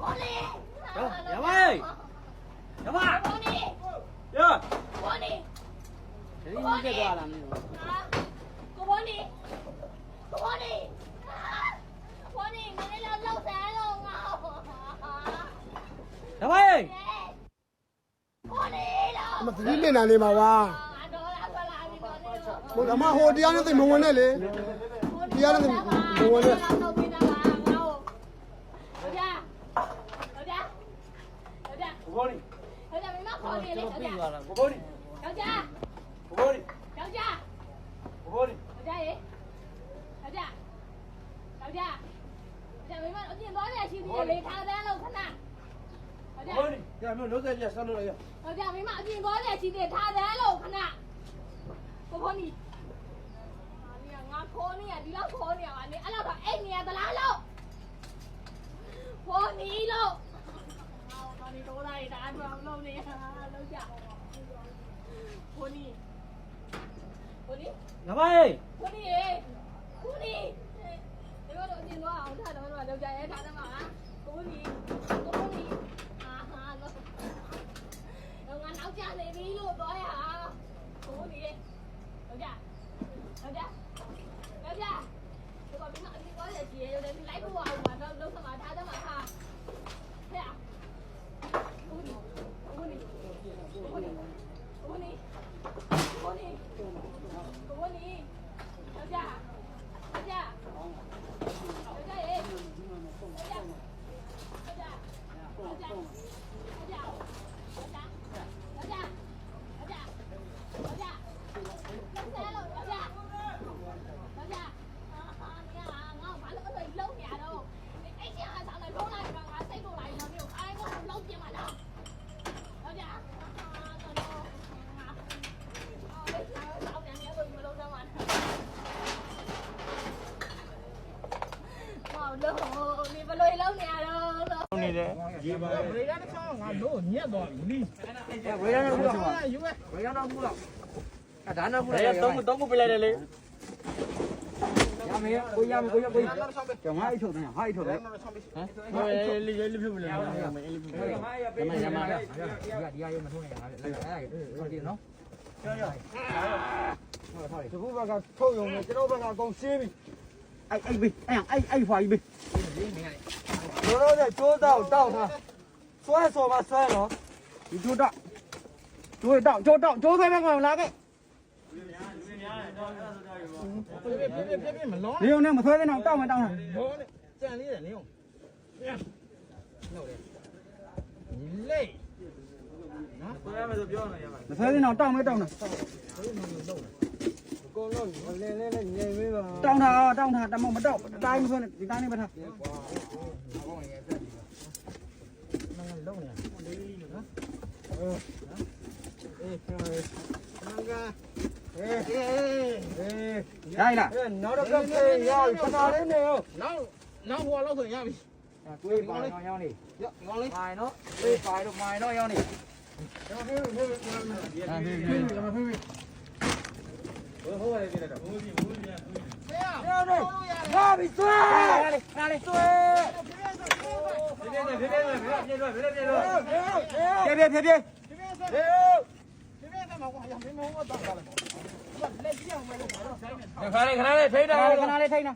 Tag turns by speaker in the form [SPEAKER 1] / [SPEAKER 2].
[SPEAKER 1] ရပါရပါရ
[SPEAKER 2] ဘောနီ
[SPEAKER 1] ဒီနေ့ပြသွားလားမင်း
[SPEAKER 2] ကိုဘောနီဘောနီဘောနီမင်းလည်းလောက်ဆန်းလုံးငါ
[SPEAKER 1] ရပါ
[SPEAKER 2] ဘောနီလား
[SPEAKER 3] မသတိနဲ့နာနေမှာပါဘုရားမဟိုတရားနဲ့သိမဝင်နဲ့လေတရားနဲ့မဝင်နဲ့
[SPEAKER 1] ဘောနီ
[SPEAKER 2] ဟဲ့ဒါမင်းမခေါ်နေလေဟဲ့ဒါ
[SPEAKER 1] ဘောနီ
[SPEAKER 2] ယောက်ျား
[SPEAKER 1] ဘောနီ
[SPEAKER 2] ယောက်ျား
[SPEAKER 1] ဘောနီ
[SPEAKER 2] ယောက်ျားရေယောက်ျားယောက်ျားဒါမင်းမအပြင်သွားရရှိသေးတယ်လေထားတဲ့လောက်ခဏယောက်ျား
[SPEAKER 1] ဘောနီညမလို့လုံးစက်ပြဆက်လို့ရ
[SPEAKER 2] ယောက်ျားမင်းမအပြင်သွားရရှိသေးထားတဲ့လောက်ခဏဘောနီငါခေါ်နေရဒီလောက်ခေါ်နေရပါနေအဲ့လောက်တော့အိတ်နေရသလားလို့ဘောနီလို့你多大一打桩弄的呀？楼下，婆尼，婆尼，
[SPEAKER 1] ရပါ
[SPEAKER 2] 婆尼，婆尼，你嗰度見到啊？我睇到嘛，樓下嘢睇到嘛？婆尼，婆尼，啊哈，我眼扭正你呢路袋啊？婆尼，樓下，樓下，樓下，你話邊個？你嗰隻字要你嚟過話，話到到sama睇到嘛哈？係啊。
[SPEAKER 1] နေတယ်
[SPEAKER 3] ဒီပါဝေးရတဲ့ဆောင်းငါလို့ညက်တော့လီ
[SPEAKER 1] ဝေးရတဲ့ဘူးလား
[SPEAKER 3] ယူပဲဝေးရတော့ဘူးလား
[SPEAKER 1] ဒါနာဘူးလားသုံးခုပြလိုက်တယ်လေ
[SPEAKER 3] ရမယ်ကိုရမယ်ကိုကျောင်းဟာအိတ်ထုတ်တယ်ဟာအိတ်ထုတ်တယ်ဟမ်
[SPEAKER 1] ဟိုလေးပြုတ်မလဲရမယ်လေးပြုတ်
[SPEAKER 3] ရမယ်ဒီရရမထုံးရငါလိုက်အဲ့ဒီနော်ဒီဘက်ကထုတ်ရုံနဲ့ကျွန်တော်ဘက်ကအကုန်ရှင်းပြီအဲ့ဘီအဲ့ဖွာကြီးဘီတို့တော့ကျိုးတောက်ထားဆွဲဆော်ပါဆွဲတော့ဒီကျိုးတောက်ကျိုးတောက်ဆွဲဘက်ကောင်လာခဲ့ပြမလုံးနေုံနဲ့မဆွဲသေးတော့တောက်မတောက်နဲ့ဘောနဲ့ကြံလေးတယ်နေုံဟုတ်တယ်လေနော်ဆွဲရမယ်ဆိုပြောနေရမှာမဆွဲသေးတော့တောက်မဲတောက်နေကိုလုံးလဲငြိမ်မေးပါတောင်းထားတမမတောက်တိုင်းမဆွဲနဲ့ဒီတိုင်းနဲ့ပဲထားလုံးနေလေးနော်ရိုက်လားနောက်တော့ကပ်ရရခဏလေးနေရောနောက်ဟိုလောက်ဆိုရပြီတွေးပါရောင်းနေရောင်းလေးဖိုင်နော်တွေးဖိုင်တော့ဖိုင်တော့ရောင်းနေကျွန်တော်ဖေးဟိုဟိုရပြလိုက်တော့ဟိုပြီငါပြီဆွဲငါလေးဆွဲဖြည်းခဏလေးထိန်းတာ